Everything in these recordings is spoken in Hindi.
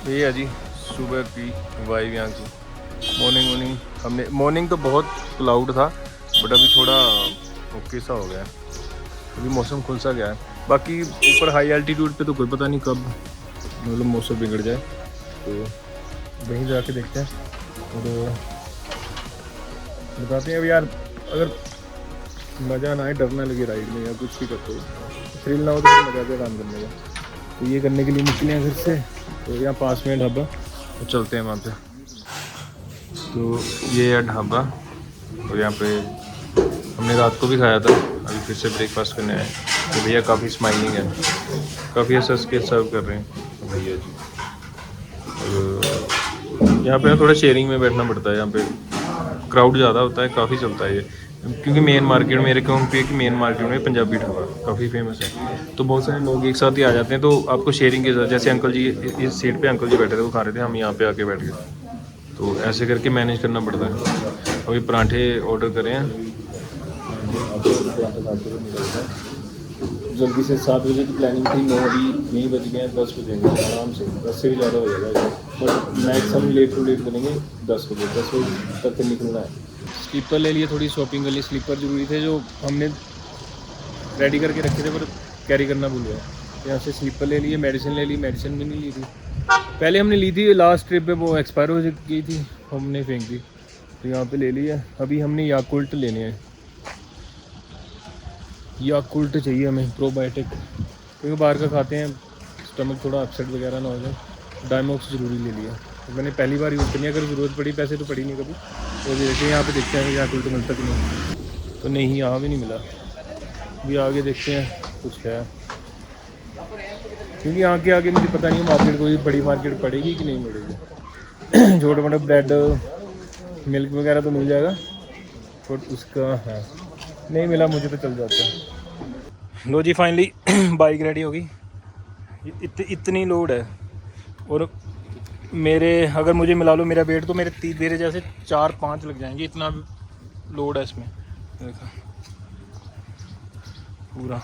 ये है जी सुबह की वाइब यहाँ की। मॉर्निंग मॉर्निंग तो बहुत क्लाउड था, बट अभी थोड़ा ओके सा हो गया है, अभी मौसम खुल सा गया है। बाकी ऊपर हाई एल्टीट्यूड पे तो कोई पता नहीं कब मतलब मौसम बिगड़ जाए, तो वहीं जाके देखते हैं और बताते हैं। अब यार अगर मज़ा ना आए, डर ना लगे राइड में या कुछ भी करते हो, थ्रिल ना हो तो मज़ा आता है काम करने का। तो ये करने के लिए निकले हैं घर से, तो यहाँ पास में ढाबा, तो चलते हैं वहाँ पे। तो ये है ढाबा, और यहाँ पे हमने रात को भी खाया था, अभी फिर से ब्रेकफास्ट करने आए। तो भैया काफ़ी स्माइलिंग है, काफ़ी हंस के सर्व कर रहे हैं भैया जी। और यहाँ पे थोड़ा शेयरिंग में बैठना पड़ता है, यहाँ पे क्राउड ज़्यादा होता है, काफ़ी चलता है ये, क्योंकि मेन मार्केट मेरे कहूँ पे कि मेन मार्केट में पंजाबी ढाबा काफ़ी फेमस है, तो बहुत सारे लोग एक साथ ही आ जाते हैं। तो आपको शेयरिंग के साथ, जैसे अंकल जी इस सीट पे अंकल जी बैठे थे वो खा रहे थे, हम यहाँ पे आके बैठ गए, तो ऐसे करके मैनेज करना पड़ता है। अभी पराठे ऑर्डर करें हैं, जल्दी से 7 बजे की प्लानिंग थी, 9 अभी नहीं बज गए हैं, 10 बजेंगे आराम से, 10 से भी ज़्यादा हो जाएगा, but maximum late to late करेंगे 10 बजे, 10 बजे तक निकलना है। स्लीपर ले लिए, थोड़ी शॉपिंग कर ली, स्लीपर ज़रूरी थे जो हमने रेडी करके रखे थे पर कैरी करना भूल गया। यहाँ से स्लीपर ले लिए, मेडिसिन ले ली, मेडिसिन भी नहीं ली थी, पहले हमने ली थी लास्ट ट्रिप पे, वो एक्सपायर हो गई थी, हमने फेंक दी, तो यहाँ पे ले लिया। अभी हमने याकुल्ट लेने हैं, याकुल्ट चाहिए हमें प्रोबायोटिक, क्योंकि बाहर का खाते हैं स्टमक थोड़ा अपसेट वगैरह ना हो जाए। डायमॉक्स ज़रूरी ले लिया, तो मैंने पहली बार यूज़ करनी है, अगर ज़रूरत पड़ी, पैसे तो पड़ी नहीं कभी, तो देखते हैं यहाँ पे, देखते हैं याकुल्ट मिलता कि नहीं, तो नहीं यहाँ भी नहीं मिला। अभी आगे देखते हैं कुछ है, क्योंकि यहाँ के आगे मुझे पता नहीं मार्केट कोई बड़ी मार्केट पड़ेगी कि नहीं मिलेगी। छोटे मोटे ब्रेड मिल्क वगैरह तो मिल जाएगा, बट उसका है नहीं मिला, मुझे तो चल जाता है। लो जी फाइनली बाइक रेडी होगी, इतनी लोड है, और मेरे अगर मुझे मिला लो मेरा वेट, तो मेरे जैसे 4-5 लग जाएंगे, इतना लोड है इसमें। देखो पूरा,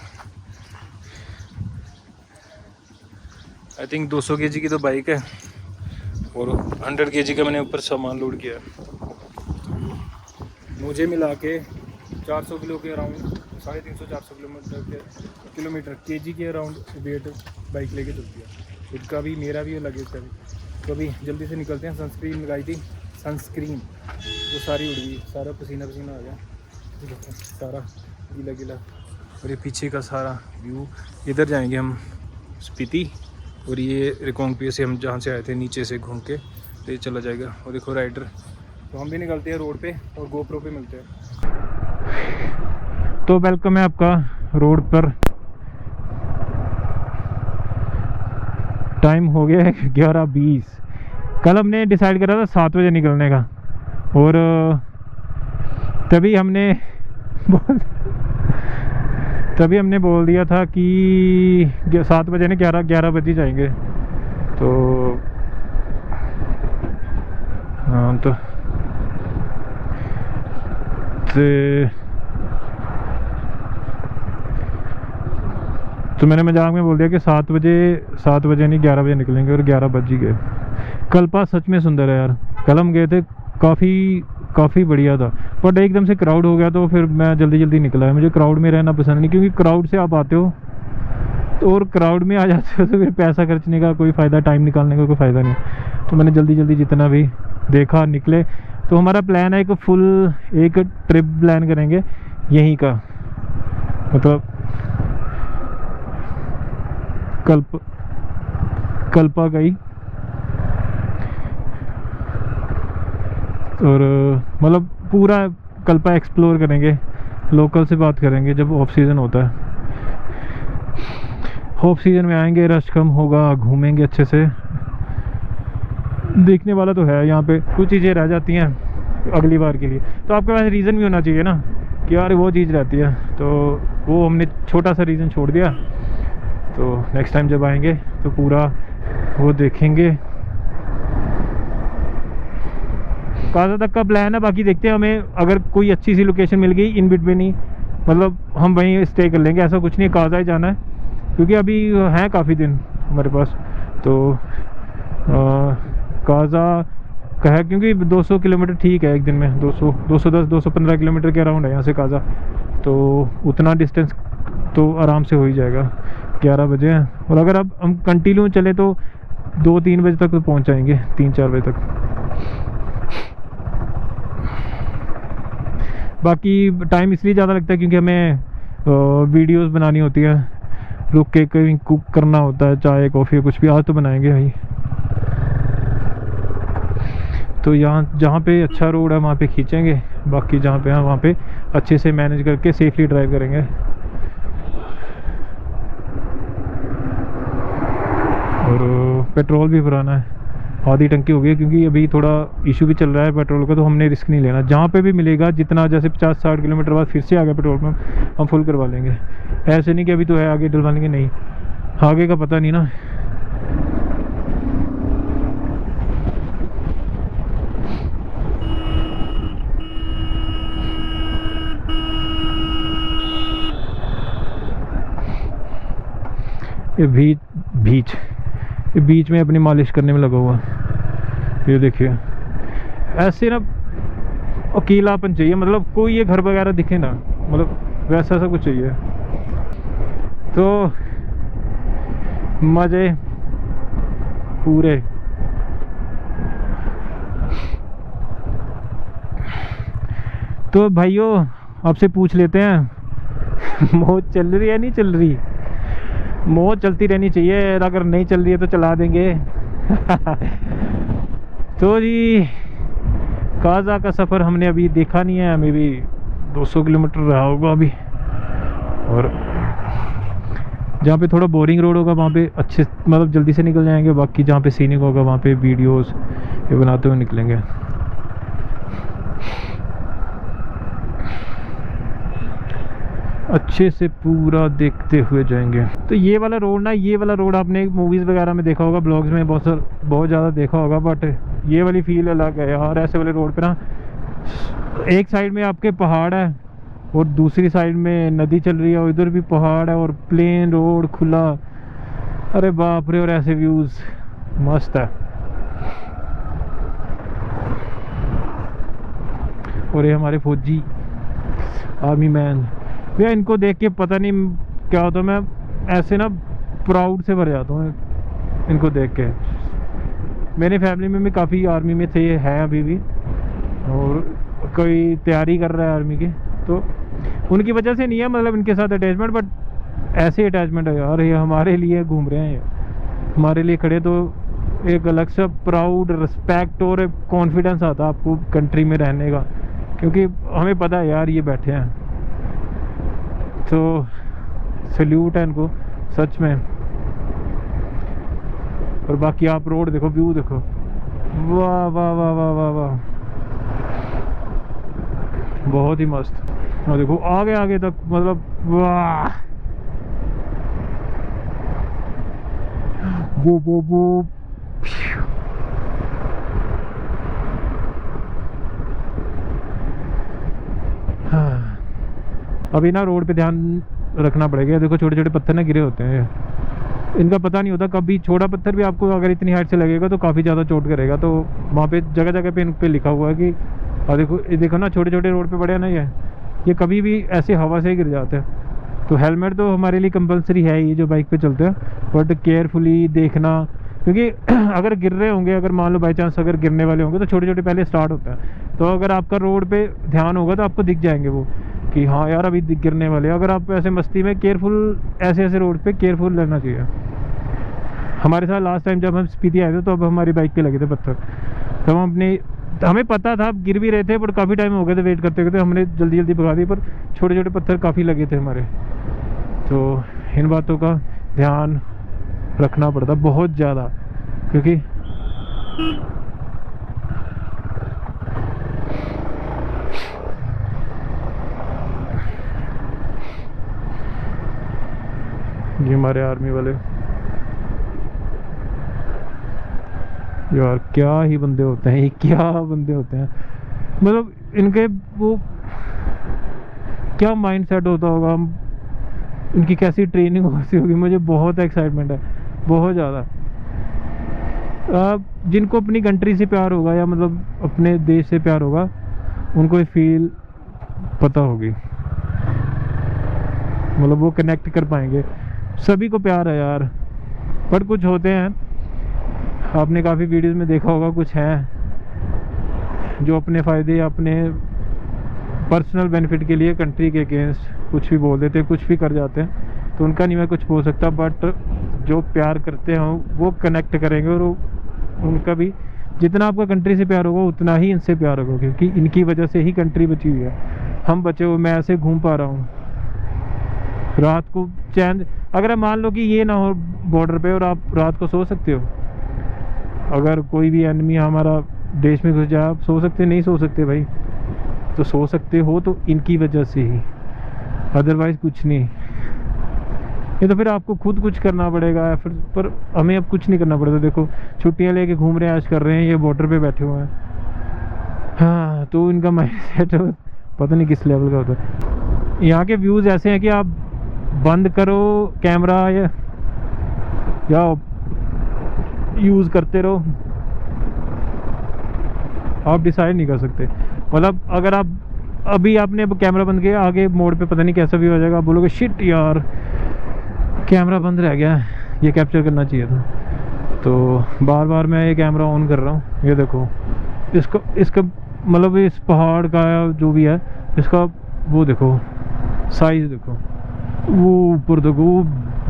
आई थिंक 200 kg की तो बाइक है, और 100 kg का मैंने ऊपर सामान लोड किया है। मुझे मिला के 400 किलो के अराउंड, 350-400 किलोमीटर केजी के अराउंड वेट बाइक लेके चलती है। खुद का भी, मेरा भी, लगेज का भी। तो अभी जल्दी से निकलते हैं। सनस्क्रीन लगाई थी, सनस्क्रीन वो सारी उड़ गई, सारा पसीना पसीना आ गया, सारा गीला गीला। और ये पीछे का सारा व्यू, इधर जाएंगे हम स्पीति, और ये रिकोंगपियो से हम जहाँ से आए थे नीचे से घूम के तो ये चला जाएगा। और देखो राइडर, तो हम भी निकलते हैं रोड पे और गोप्रो पे मिलते हैं। तो वेलकम है आपका रोड पर। टाइम हो गया है 11:20। कल हमने डिसाइड करा था 7 बजे निकलने का, और तभी हमने बोल दिया था कि 7 बजे ने 11 बजे जाएंगे। तो हाँ, तो मैंने मजाक में बोल दिया कि 7 बजे नहीं 11 बजे निकलेंगे, और 11 बज ही गए। कल्पा सच में सुंदर है यार, कल हम गए थे, काफ़ी बढ़िया था, बट एकदम से क्राउड हो गया, तो फिर मैं जल्दी निकला है। मुझे क्राउड में रहना पसंद नहीं, क्योंकि क्राउड से आप आते हो तो, और क्राउड में आ जाते हो तो फिर पैसा खर्चने का कोई फ़ायदा, टाइम निकालने का कोई फ़ायदा नहीं। तो मैंने जल्दी जितना भी देखा निकले। तो हमारा प्लान है एक ट्रिप प्लान करेंगे यहीं का, मतलब कल्पा का ही, और मतलब पूरा कल्पा एक्सप्लोर करेंगे, लोकल से बात करेंगे जब ऑफ सीज़न होता है। ऑफ सीज़न में आएंगे, रश कम होगा, घूमेंगे अच्छे से। देखने वाला तो है, यहाँ पे कुछ चीज़ें रह जाती हैं अगली बार के लिए, तो आपके पास रीज़न भी होना चाहिए ना कि यार वो चीज़ रहती है, तो वो हमने छोटा सा रीज़न छोड़ दिया। तो नेक्स्ट टाइम जब आएंगे तो पूरा वो देखेंगे। काजा तक का प्लान है, बाकी देखते हैं, हमें अगर कोई अच्छी सी लोकेशन मिल गई इन बिटवीन ही, मतलब हम वहीं स्टे कर लेंगे, ऐसा कुछ नहीं, काजा ही जाना है, क्योंकि अभी हैं काफ़ी दिन हमारे पास, तो काज़ा का है, क्योंकि 200 किलोमीटर ठीक है एक दिन में, 200 210 215 किलोमीटर के अराउंड है यहाँ से काज़ा, तो उतना डिस्टेंस तो आराम से हो ही जाएगा। 11 बजे हैं, और अगर अब हम कंटिन्यू चले तो 2-3 बजे तक तो पहुँच जाएंगे, 3-4 बजे तक। बाकी टाइम इसलिए ज़्यादा लगता है क्योंकि हमें वीडियोस बनानी होती है, रुक के कहीं कुक करना होता है, चाय कॉफ़ी कुछ भी। आज तो बनाएंगे भाई। तो यहाँ जहाँ पे अच्छा रोड है वहाँ पे खींचेंगे, बाकी जहाँ पे है वहाँ पे अच्छे से मैनेज करके सेफली ड्राइव करेंगे। और पेट्रोल भी भराना है, आधी टंकी हो गई, क्योंकि अभी थोड़ा इशू भी चल रहा है पेट्रोल का, तो हमने रिस्क नहीं लेना। जहाँ पे भी मिलेगा, जितना जैसे 50-60 किलोमीटर बाद फिर से आ गया पेट्रोल पंप, हम फुल करवा लेंगे। ऐसे नहीं कि अभी तो है आगे डलवा लेंगे, नहीं, आगे का पता नहीं ना। ये बीच में अपनी मालिश करने में लगा हुआ, ये देखिए। ऐसे ना अकेलापन चाहिए, मतलब कोई ये घर वगैरह दिखे ना, मतलब वैसा सा कुछ चाहिए तो मज़े पूरे। तो भाइयों आपसे पूछ लेते हैं मौज चल रही है नहीं चल रही? मौज चलती रहनी चाहिए, अगर नहीं चल रही है तो चला देंगे तो जी काज़ा का सफ़र हमने अभी देखा नहीं है, हमें भी 200 किलोमीटर रहा होगा अभी। और जहाँ पे थोड़ा बोरिंग रोड होगा वहाँ पे अच्छे मतलब जल्दी से निकल जाएंगे, बाकी जहाँ पे सीनिक होगा वहाँ पे वीडियोस ये बनाते हुए निकलेंगे। अच्छे से पूरा देखते हुए जाएंगे। तो ये वाला रोड ना, ये वाला रोड आपने मूवीज़ वगैरह में देखा होगा, ब्लॉग्स में बहुत ज़्यादा देखा होगा, बट ये वाली फील अलग है यार। ऐसे वाले रोड पे ना एक साइड में आपके पहाड़ है और दूसरी साइड में नदी चल रही है, और इधर भी पहाड़ है और प्लेन रोड खुला, अरे बाप रे। और ऐसे व्यूज़ मस्त है। और ये हमारे फौजी आर्मी मैन भैया, इनको देख के पता नहीं क्या होता है, मैं ऐसे ना प्राउड से भर जाता हूँ इनको देख के। मेरे फैमिली में भी काफ़ी आर्मी में थे, हैं अभी भी, और कोई तैयारी कर रहा है आर्मी की, तो उनकी वजह से नहीं है मतलब इनके साथ अटैचमेंट, बट ऐसे अटैचमेंट है यार। ये हमारे लिए घूम रहे हैं, हमारे लिए खड़े, तो एक अलग सा प्राउड, रिस्पेक्ट और कॉन्फिडेंस आता है आपको कंट्री में रहने का, क्योंकि हमें पता है यार ये बैठे हैं। तो सल्यूट है इनको सच में। और बाकी आप रोड देखो, व्यू देखो, वाह वाह वाह वाह वाह वाह, बहुत ही मस्त। और देखो आगे आगे तक, मतलब वाह, वो अभी ना रोड पे ध्यान रखना पड़ेगा। देखो छोटे छोटे पत्थर ना गिरे होते हैं, इनका पता नहीं होता, कभी छोटा पत्थर भी आपको अगर इतनी हाइट से लगेगा तो काफ़ी ज़्यादा चोट करेगा। तो वहाँ पे जगह जगह पे इन पे लिखा हुआ है कि, और देखो ये देखो ना छोटे छोटे रोड पे पड़े हैं ना, ये कभी भी ऐसे हवा से ही गिर जाते हैं। तो हेलमेट तो हमारे लिए कंपलसरी है ही जो बाइक पे चलते हैं, बट केयरफुली देखना, क्योंकि अगर गिर रहे होंगे, अगर मान लो बाई चांस अगर गिरने वाले होंगे तो छोटे छोटे पहले स्टार्ट होता है। तो अगर आपका रोड पे ध्यान होगा तो आपको दिख जाएंगे वो कि हाँ यार अभी गिरने वाले। अगर आप ऐसे मस्ती में केयरफुल, ऐसे ऐसे रोड पे केयरफुल रहना चाहिए। हमारे साथ लास्ट टाइम जब हम स्पीति आए थे तो अब हमारी बाइक पे लगे थे पत्थर, तो हम हमें पता था, गिर भी रहे थे, बट काफ़ी टाइम हो गए थे वेट करते करते, हमने जल्दी जल्दी भगा दी, पर छोटे छोटे पत्थर काफ़ी लगे थे हमारे। तो इन बातों का ध्यान रखना पड़ता बहुत ज़्यादा, क्योंकि ये हमारे आर्मी वाले यार क्या ही बंदे होते हैं, ये क्या बंदे होते हैं। मतलब इनके वो क्या माइंड सेट होता होगा, इनकी कैसी ट्रेनिंग होती होगी, मुझे बहुत एक्साइटमेंट है, बहुत ज़्यादा। जिनको अपनी कंट्री से प्यार होगा या मतलब अपने देश से प्यार होगा उनको ये फील पता होगी, मतलब वो कनेक्ट कर पाएंगे। सभी को प्यार है यार, पर कुछ होते हैं, आपने काफ़ी वीडियोस में देखा होगा, कुछ हैं जो अपने फ़ायदे या अपने पर्सनल बेनिफिट के लिए कंट्री के अगेंस्ट कुछ भी बोल देते हैं, कुछ भी कर जाते हैं, तो उनका नहीं मैं कुछ बोल सकता। बट जो प्यार करते हैं वो कनेक्ट करेंगे, और उनका भी जितना आपका कंट्री से प्यार होगा उतना ही इनसे प्यार होगा, क्योंकि इनकी वजह से ही कंट्री बची हुई है, हम बचे हुए। मैं ऐसे घूम पा रहा हूँ रात को चैन। अगर मान लो कि ये ना हो बॉर्डर पे और आप रात को सो सकते हो, अगर कोई भी एनिमी हमारा देश में घुस जाए, आप सो सकते? नहीं सो सकते भाई। तो सो सकते हो तो इनकी वजह से ही, अदरवाइज कुछ नहीं। ये तो फिर आपको खुद कुछ करना पड़ेगा, फिर पर हमें अब कुछ नहीं करना पड़ेगा। देखो छुट्टियां लेके घूम रहे हैं, ऐश कर रहे हैं, ये बॉर्डर पे बैठे हुए हैं। हाँ, तो इनका माइंड सेट पता नहीं किस लेवल का होता है। यहाँ के व्यूज़ ऐसे हैं कि आप बंद करो कैमरा या यूज़ करते रहो, आप डिसाइड नहीं कर सकते। मतलब अगर आप अभी आपने कैमरा बंद किया, आगे मोड पे पता नहीं कैसा भी हो जाएगा, आप बोलोगे शिट यार कैमरा बंद रह गया, ये कैप्चर करना चाहिए था। तो बार बार मैं ये कैमरा ऑन कर रहा हूँ। ये देखो इसका मतलब इस पहाड़ का जो भी है इसका वो देखो साइज़, देखो वो ऊपर देखो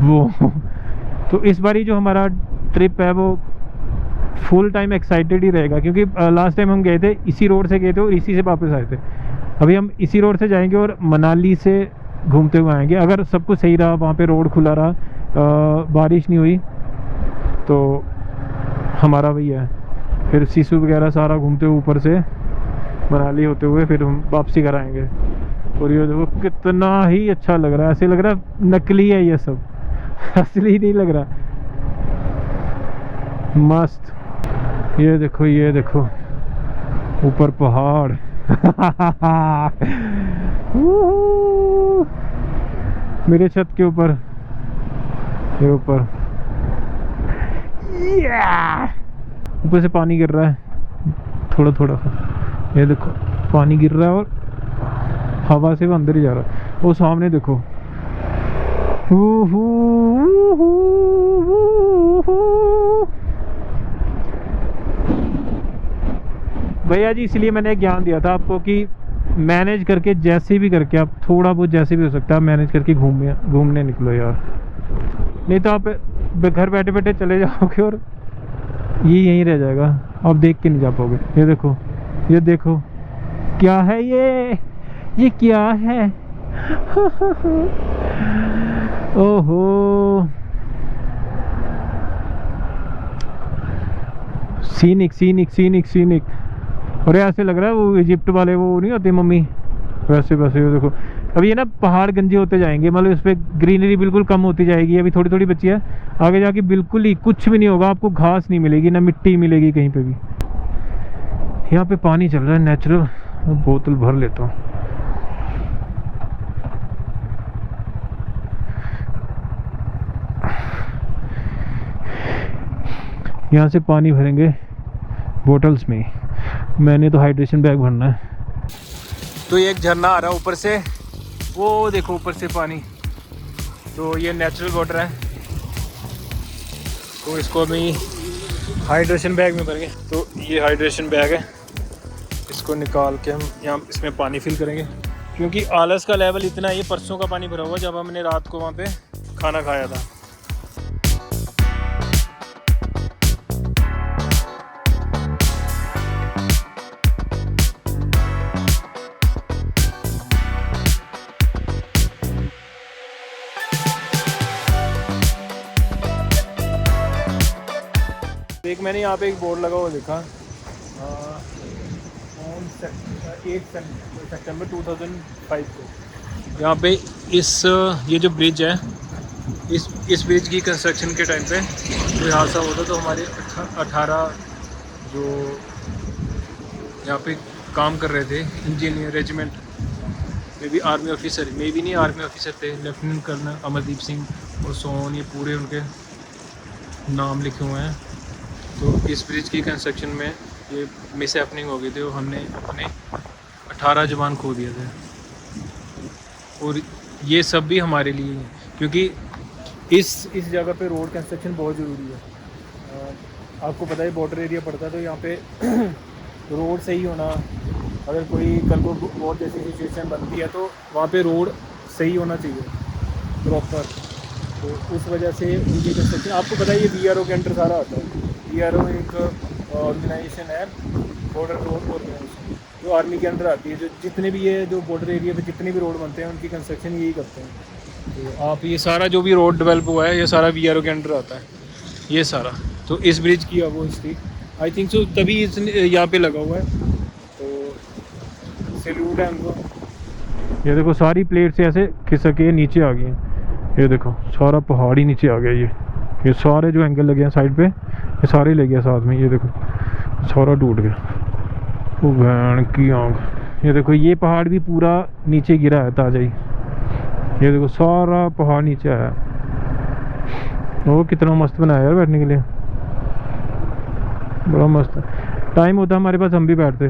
वो। तो इस बारी जो हमारा ट्रिप है वो फुल टाइम एक्साइटेड ही रहेगा, क्योंकि लास्ट टाइम हम गए थे इसी रोड से गए थे और इसी से वापस आए थे। अभी हम इसी रोड से जाएंगे और मनाली से घूमते हुए आएंगे। अगर सब कुछ सही रहा, वहाँ पे रोड खुला रहा, बारिश नहीं हुई, तो हमारा वही है फिर सिसु वगैरह सारा घूमते हुए ऊपर से मनाली होते हुए फिर हम वापसी कराएंगे। और ये देखो कितना ही अच्छा लग रहा है, ऐसे लग रहा है नकली है ये सब, असली नहीं लग रहा। मस्त। ये देखो ऊपर पहाड़ मेरे छत के ऊपर, ये ऊपर ऊपर से पानी गिर रहा है थोड़ा थोड़ा सा। ये देखो पानी गिर रहा है और हवा से वो अंदर ही जा रहा है। वो सामने देखो भैया जी, इसलिए मैंने एक ज्ञान दिया था आपको कि मैनेज करके जैसे भी करके आप थोड़ा बहुत जैसे भी हो सकता है मैनेज करके घूमने निकलो यार, नहीं तो आप घर बैठे बैठे चले जाओगे और ये यहीं रह जाएगा, आप देख के नहीं जा पाओगे। ये देखो क्या है ये क्या है ओहो सीनिक। और ऐसे लग रहा है वो इजिप्ट वाले वो नहीं होते मम्मी, वैसे देखो। अभी ये ना पहाड़ गंजे होते जाएंगे, मतलब इस पर ग्रीनरी बिल्कुल कम होती जाएगी। अभी थोड़ी थोड़ी बची है, आगे जाके बिल्कुल ही कुछ भी नहीं होगा, आपको घास नहीं मिलेगी ना मिट्टी मिलेगी कहीं पे भी। यहाँ पे पानी चल रहा है नेचुरल, बोतल भर लेता हूँ। यहाँ से पानी भरेंगे बोतल्स में, मैंने तो हाइड्रेशन बैग भरना है। तो ये एक झरना आ रहा है ऊपर से, वो देखो ऊपर से पानी, तो ये नेचुरल वाटर है। तो इसको अभी हाइड्रेशन बैग में भरेंगे। तो ये हाइड्रेशन बैग है, इसको निकाल के हम यहाँ इसमें पानी फिल करेंगे, क्योंकि आलस का लेवल इतना है। ये परसों का पानी भरा हुआ जब हमने रात को वहाँ पे खाना खाया था। एक मैंने यहाँ पे एक बोर्ड लगा हुआ देखा, 8 सितंबर 2005 को यहाँ पे ये जो ब्रिज है, इस ब्रिज की कंस्ट्रक्शन के टाइम पे कोई हादसा होता तो हमारे 18 जो यहाँ पे काम कर रहे थे इंजीनियर रेजिमेंट में भी आर्मी ऑफिसर, में भी नहीं आर्मी ऑफिसर थे, लेफ्टिनेंट कर्नल अमरदीप सिंह और सोन, ये पूरे उनके नाम लिखे हुए हैं। तो इस ब्रिज की कंस्ट्रक्शन में ये मिस हैपनिंग हो गई थी और हमने अपने 18 जवान खो दिए थे। और ये सब भी हमारे लिए ही है, क्योंकि इस जगह पे रोड कंस्ट्रक्शन बहुत ज़रूरी है। आपको पता है बॉर्डर एरिया पड़ता है, तो यहाँ पे रोड सही होना, अगर कोई कल को बहुत जैसी सिचुएशन बनती है तो वहाँ पे रोड सही होना चाहिए प्रॉपर। तो उस वजह से उनकी कंस्ट्रक्शन, आपको पता है ये VRO के अंडर सारा आता है। VRO एक ऑर्गेनाइजेशन है, बॉर्डर रोड ऑर्गेनाइजेशन, जो आर्मी के अंडर आती है। जो जितने भी ये जो बॉर्डर एरिया पे जितने भी रोड बनते हैं उनकी कंस्ट्रक्शन यही करते हैं। तो आप ये सारा जो भी रोड डेवलप हुआ है ये सारा VRO के अंडर आता है, ये सारा। तो इस ब्रिज की वो हिस्ट्री आई थिंक सो तभी इस यहाँ पे लगा हुआ है, तो सैल्यूट है उनको। ये देखो सारी प्लेट से ऐसे खिसक के नीचे आ गई हैं। ये देखो सारा पहाड़ ही नीचे आ गया। ये सारे जो एंगल लगे हैं साइड पे ये सारे ले गया साथ में। ये देखो सारा टूट गया, वो भैन की आँख। ये देखो ये पहाड़ भी पूरा नीचे गिरा है ताजा ही। ये देखो सारा पहाड़ नीचे आया। वो कितना मस्त बनाया यार बैठने के लिए, बड़ा मस्त है। टाइम होता हमारे पास हम भी बैठते।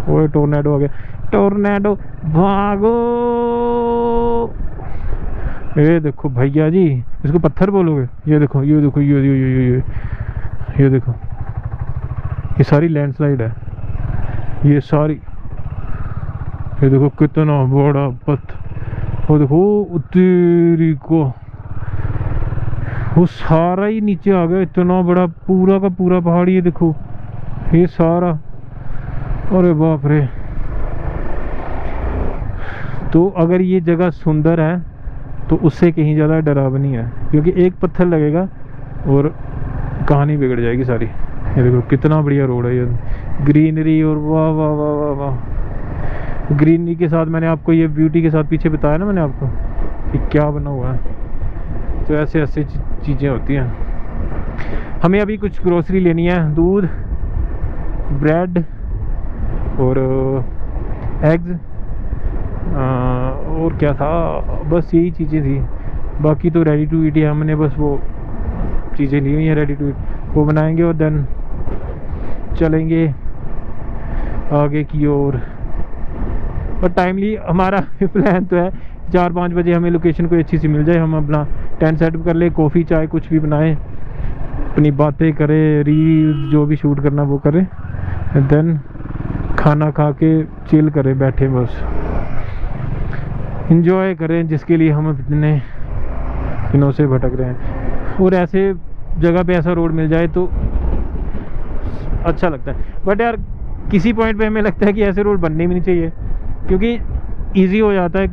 वो टोर्नेडो आ गया, टोर्नेडो भागो। ये देखो भैया जी, इसको पत्थर बोलोगे? ये देखो ये देखो ये देखो ये सारी लैंडस्लाइड है, ये सारी। ये देखो कितना बड़ा पत्थर, वो देखो तेरी को वो सारा ही नीचे आ गया। इतना बड़ा पूरा का पूरा पहाड़, ये देखो ये सारा। अरे बाप रे। तो अगर ये जगह सुंदर है तो उससे कहीं ज़्यादा डरावनी है, क्योंकि एक पत्थर लगेगा और कहानी बिगड़ जाएगी सारी। ये देखो कितना बढ़िया रोड है, ये ग्रीनरी, और वाह वाह वाह वाह वाह। ग्रीनरी के साथ मैंने आपको ये ब्यूटी के साथ पीछे बताया ना मैंने आपको कि क्या बना हुआ है। तो ऐसे ऐसे चीज़ें होती हैं। हमें अभी कुछ ग्रोसरी लेनी है, दूध, ब्रेड और एग्स, और क्या था, बस यही चीज़ें थी। बाकी तो रेडी टू ईट है, हमने बस वो चीज़ें ली हुई हैं रेडी टू ईट, वो बनाएंगे और देन चलेंगे आगे की ओर। और टाइमली हमारा प्लान तो है 4-5 बजे हमें लोकेशन कोई अच्छी सी मिल जाए, हम अपना टेंट सेटअप कर ले, कॉफ़ी चाय कुछ भी बनाएं, अपनी बातें करें, रील जो भी शूट करना वो करें, देन खाना खा के चिल करें, बैठे बस इंजॉय करें, जिसके लिए हम इतने दिनों से भटक रहे हैं। और ऐसे जगह पे ऐसा रोड मिल जाए तो अच्छा लगता है। बट यार किसी पॉइंट पे हमें लगता है कि ऐसे रोड बनने भी नहीं चाहिए, क्योंकि इजी हो जाता है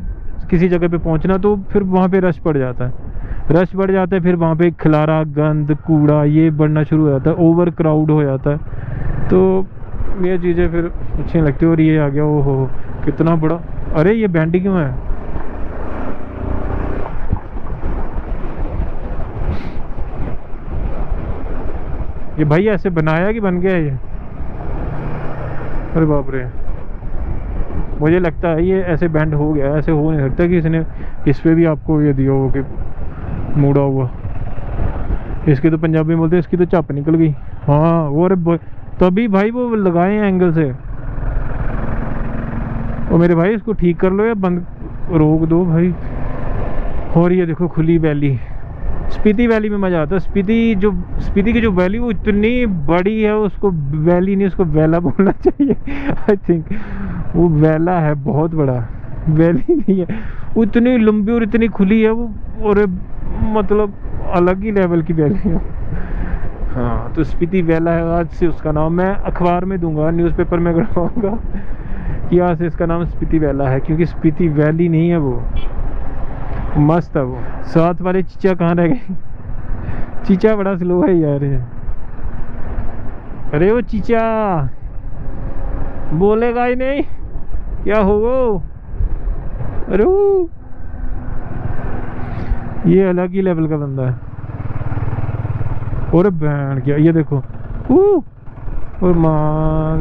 किसी जगह पे पहुंचना, तो फिर वहाँ पे रश बढ़ जाता है, फिर वहाँ पे खलारा, गंद, कूड़ा ये बढ़ना शुरू हो जाता है, ओवर क्राउड हो जाता है। तो ये चीज़ें फिर अच्छी नहीं लगती। और ये आ गया, ओहो कितना बड़ा, अरे ये बैंड क्यों है? ये भाई ऐसे बनाया कि बन गया ये? अरे बाप रे, मुझे लगता है ये ऐसे बैंड हो गया, ऐसे हो नहीं सकता कि इसने इस पे भी आपको ये दिया हो कि मुड़ा हुआ। इसकी तो पंजाबी में बोलते हैं इसकी तो चप निकल गई। हाँ वो, अरे तभी भाई वो लगाए हैं एंगल से। और मेरे भाई इसको ठीक कर लो या बंद रोक दो भाई। और ये देखो खुली वैली, स्पीति वैली में मज़ा आता है। स्पीति की जो वैली वो इतनी बड़ी है, उसको वैली नहीं उसको वेला बोलना चाहिए। आई थिंक वो वेला है, बहुत बड़ा, वैली नहीं है। वो इतनी लंबी और इतनी खुली है वो, और मतलब अलग ही लेवल की वैली है। हाँ तो स्पीति वेला है आज से उसका नाम। मैं अखबार में दूंगा, न्यूज़पेपर में करवाऊंगा कि आज से इसका नाम स्पीति वेला है, क्योंकि स्पीति वैली नहीं है वो, मस्त है वो। साथ वाले चीचा कहाँ रह गए? चीचा बड़ा स्लो है यार ये। अरे वो चीचा बोलेगा ही नहीं, क्या हो वो? अरे वो ये अलग ही लेवल का बंदा है। और बैंड क्या, ये देखो और माँ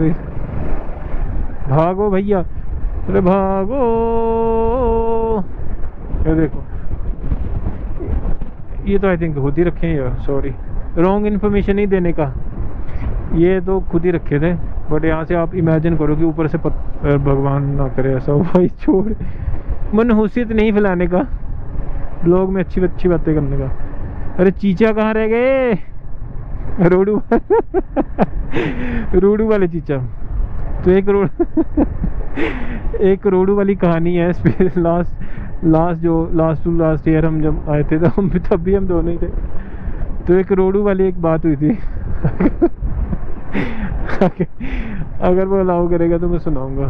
भागो भैया, अरे भागो। ये देखो, ये तो आई थिंक खुद ही रखे हैं यार, सॉरी। रॉन्ग इन्फॉर्मेशन ही देने का, ये तो खुद ही रखे थे। बट यहाँ से आप इमेजिन करो कि ऊपर से भगवान ना करे ऐसा हो भाई, छोड़, मनहूसियत नहीं फैलाने का, ब्लॉग में अच्छी अच्छी बातें करने का। अरे चीचा कहाँ रह गए, रोडू रोडू वाले चीचा। तो एक रोडू वाली कहानी है इस पे। लास्ट ईयर हम जब आए थे, तो तब भी हम दोनों ही थे। तो एक रोडू वाली एक बात हुई थी। अगर वो अलाउ करेगा तो मैं सुनाऊंगा।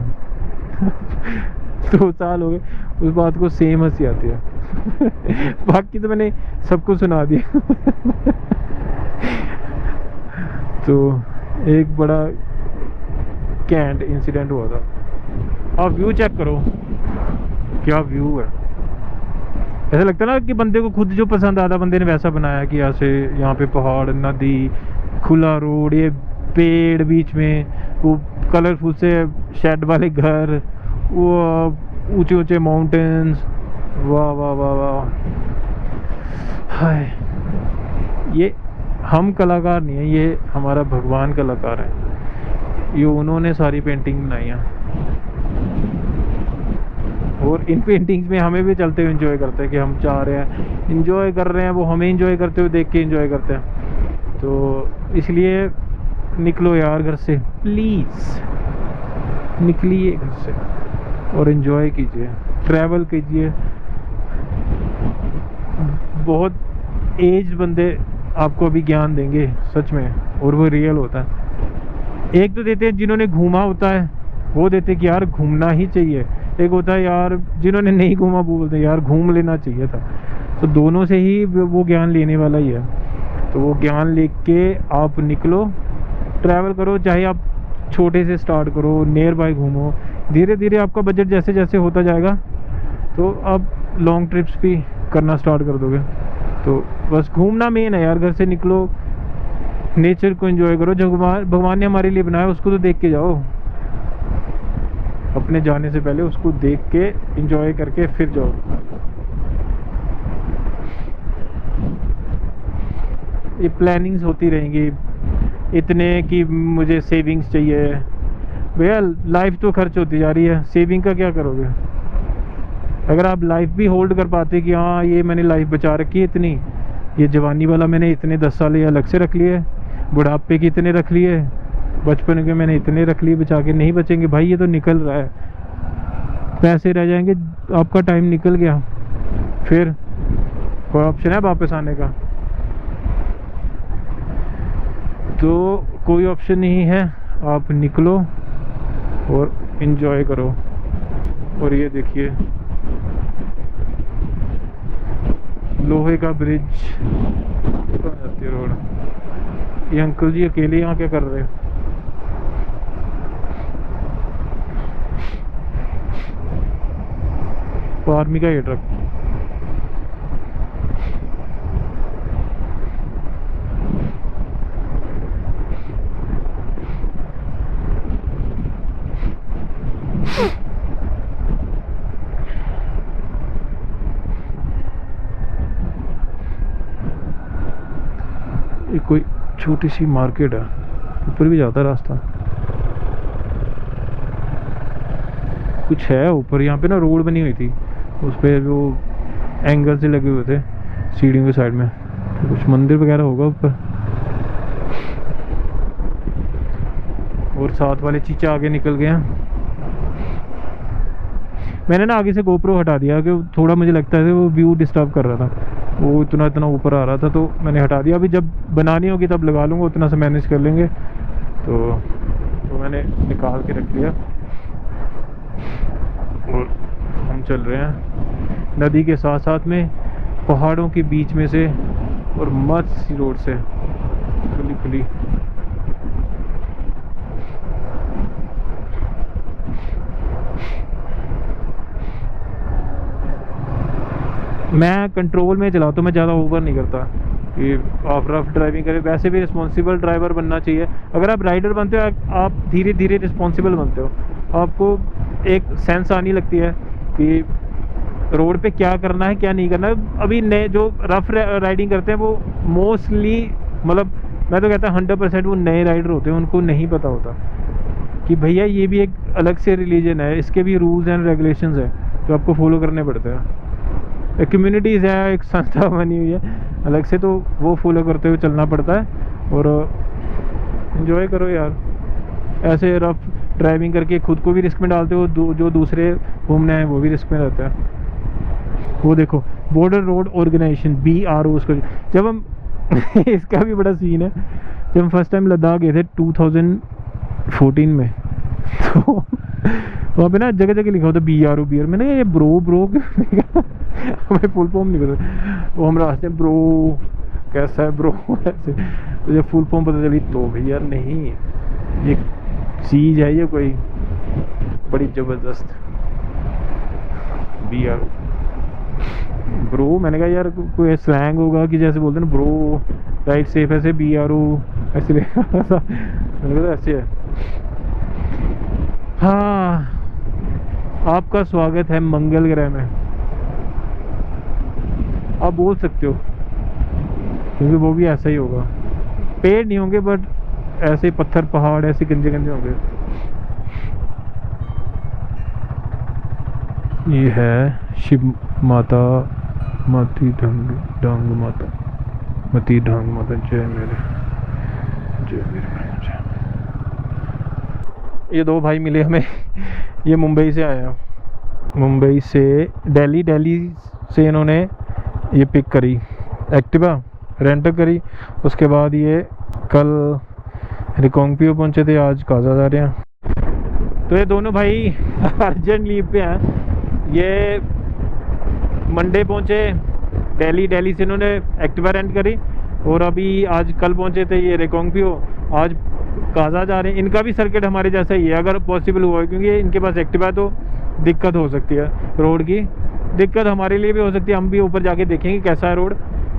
2 साल हो गए उस बात को, सेम हंसी आती है। बाकी तो मैंने सबको सुना दिया। तो एक बड़ा कैंट इंसिडेंट हुआ था। आप व्यू चेक करो, क्या व्यू है। ऐसा लगता है ना कि बंदे को खुद जो पसंद आता, बंदे ने वैसा बनाया कि ऐसे यहाँ पे पहाड़, नदी, खुला रोड, ये पेड़ बीच में, वो कलरफुल से शेड वाले घर, वो ऊंचे ऊंचे माउंटेन्स। वाह वाह वाह वाह। हाय, ये हम कलाकार नहीं है, ये हमारा भगवान कलाकार है। ये उन्होंने सारी पेंटिंग बनाई है, और इन पेंटिंग्स में हमें भी चलते हुए एंजॉय करते हैं कि हम चाह रहे हैं, एंजॉय कर रहे हैं, वो हमें एंजॉय करते हुए देख के एंजॉय करते हैं। तो इसलिए निकलो यार घर से, प्लीज़ निकलिए घर से और एंजॉय कीजिए, ट्रैवल कीजिए। बहुत एज बंदे आपको अभी ज्ञान देंगे सच में, और वो रियल होता है। एक तो देते हैं जिन्होंने घूमा होता है, वो देते कि यार घूमना ही चाहिए। एक होता है यार जिन्होंने नहीं घूमा, वो बोलते हैं यार घूम लेना चाहिए था। तो दोनों से ही वो ज्ञान लेने वाला ही है। तो वो ज्ञान लेके आप निकलो, ट्रैवल करो, चाहे आप छोटे से स्टार्ट करो, नियर बाय घूमो। धीरे धीरे आपका बजट जैसे जैसे होता जाएगा तो आप लॉन्ग ट्रिप्स भी करना स्टार्ट कर दोगे। तो बस घूमना मेन है यार, घर से निकलो, नेचर को एंजॉय करो। जो भगवान ने हमारे लिए बनाया उसको तो देख के जाओ, अपने जाने से पहले उसको देख के एंजॉय करके फिर जाओ। ये प्लानिंग्स होती रहेंगी इतने कि मुझे सेविंग्स चाहिए। भैया लाइफ तो खर्च होती जा रही है, सेविंग का क्या करोगे? अगर आप लाइफ भी होल्ड कर पाते कि हाँ ये मैंने लाइफ बचा रखी है इतनी, ये जवानी वाला मैंने इतने 10 साल ये अलग से रख लिए, बुढ़ापे के इतने रख लिए, बचपन के मैंने इतने रख लिए, बचा के नहीं बचेंगे भाई, ये तो निकल रहा है, पैसे रह जाएंगे, आपका टाइम निकल गया, फिर कोई ऑप्शन है वापस आने का? तो कोई ऑप्शन नहीं है। आप निकलो और एंजॉय करो। और ये देखिए लोहे का ब्रिज, जाती है रोड। ये अंकल जी अकेले यहाँ क्या कर रहे हैं? आर्मी का ये ट्रक। ये कोई छोटी सी मार्केट है, ऊपर भी जाता है रास्ता, कुछ है ऊपर। यहाँ पे ना रोड बनी हुई थी, उस पर वो एंगल से लगे हुए थे सीढ़ियों के साइड में, तो कुछ मंदिर वगैरह होगा ऊपर। और साथ वाले चीचा आगे निकल गए हैं। मैंने ना आगे से गोप्रो हटा दिया कि थोड़ा मुझे लगता है वो व्यू डिस्टर्ब कर रहा था, वो इतना इतना ऊपर आ रहा था, तो मैंने हटा दिया। अभी जब बनानी होगी तब लगा लूँगा, उतना से मैनेज कर लेंगे। तो मैंने निकाल के रख लिया और हम चल रहे हैं नदी के साथ साथ में, पहाड़ों के बीच में से, और मस्त सी रोड से, खुली खुली। मैं कंट्रोल में चलाता हूँ, मैं ज़्यादा ओवर नहीं करता कि आप रफ ड्राइविंग करें। वैसे भी रिस्पॉन्सिबल ड्राइवर बनना चाहिए। अगर आप राइडर बनते हो, आप धीरे धीरे रिस्पॉन्सिबल बनते हो, आपको एक सेंस आनी लगती है कि रोड पे क्या करना है क्या नहीं करना है। अभी नए जो रफ राइडिंग करते हैं वो मोस्टली मतलब मैं तो कहता 100% वो नए राइडर होते हैं, उनको नहीं पता होता कि भैया ये भी एक अलग से रिलीजन है, इसके भी रूल्स एंड रेगुलेशंस है जो आपको फॉलो करने पड़ते हैं। एक कम्युनिटीज़ है, एक संस्था बनी हुई है अलग से, तो वो फॉलो करते हुए चलना पड़ता है। और एंजॉय करो यार, ऐसे रफ ड्राइविंग करके खुद को भी रिस्क में डालते हो, जो दूसरे घूमने हैं वो भी रिस्क में रहता है। वो देखो बॉर्डर रोड ऑर्गेनाइजेशन BRO उसको, जब हम इसका भी बड़ा सीन है। जब हम फर्स्ट टाइम लद्दाख गए थे 2014 में, तो वहाँ पे ना जगह जगह लिखा होता BRO बियर। मैंने कहा ये ब्रो हमें फुल फॉर्म नहीं पता, वो हम रास्ते ब्रो कैसा है ब्रो ऐसे, तो जब फुल फॉर्म पता चली तो भैया नहीं ये चीज है, ये कोई बड़ी जबरदस्त BRO ब्रो। मैंने कहा यार कोई स्लैंग होगा कि जैसे बोलते हैं ना ब्रो राइट सेफ, ऐसे BRO ऐसे मैंने कहा ऐसे है। हाँ, आपका स्वागत है मंगल ग्रह में, आप बोल सकते हो, क्योंकि वो भी ऐसा ही होगा। पेड़ नहीं होंगे बट ऐसे पत्थर पहाड़ ऐसे गंजे गंजे होंगे। ये है शिव माता मती ढंग माता, मती ढंग माता। जय मेरे जय। ये दो भाई मिले हमें, ये मुंबई से आया, मुंबई से दिल्ली से इन्होंने ये पिक करी, एक्टिवा रेंट करी। उसके बाद ये कल रिकोंगपियो पहुंचे थे, आज काजा जा रहे हैं। तो ये दोनों भाई अर्जेंट लीव पे हैं। ये मंडे पहुंचे दिल्ली से इन्होंने एक्टिवा रेंट करी, और अभी आज कल पहुंचे थे ये रिकोंगपियो, आज काजा जा रहे हैं। इनका भी सर्किट हमारे जैसा ही है अगर पॉसिबल हुआ है, क्योंकि इनके पास एक्टिवा तो दिक्कत हो सकती है, रोड की दिक्कत हमारे लिए भी हो सकती है। हम भी ऊपर जाके देखेंगे कैसा है रोड।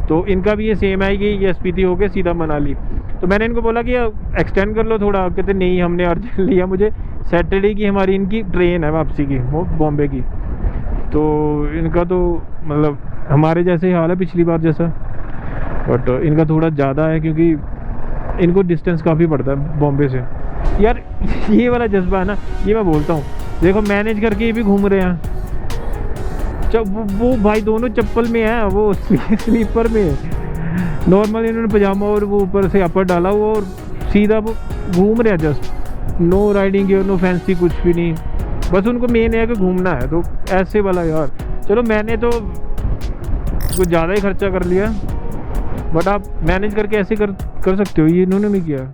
तो इनका भी ये सेम है कि ये स्पीति होके सीधा मनाली। तो मैंने इनको बोला कि एक्सटेंड कर लो थोड़ा, कहते नहीं हमने अर्जेंट लिया, मुझे सैटरडे की हमारी इनकी ट्रेन है वापसी की, वो बॉम्बे की। तो इनका तो मतलब हमारे जैसे ही हाल है पिछली बार जैसा, बट इनका थोड़ा ज़्यादा है क्योंकि इनको डिस्टेंस काफ़ी पड़ता है बॉम्बे से। यार ये वाला जज्बा है ना, ये मैं बोलता हूँ, देखो मैनेज करके ये भी घूम रहे हैं। वो भाई दोनों चप्पल में है, वो स्लीपर में है। नॉर्मल इन्होंने पजामा और वो ऊपर से अपर डाला हुआ और सीधा वो घूम रहे हैं, just no riding gear, no fancy, कुछ भी नहीं, बस उनको मेन है कि घूमना है। तो ऐसे वाला यार, चलो मैंने तो कुछ ज़्यादा ही खर्चा कर लिया, बट आप मैनेज करके ऐसे कर सकते हो, ये इन्होंने नहीं किया।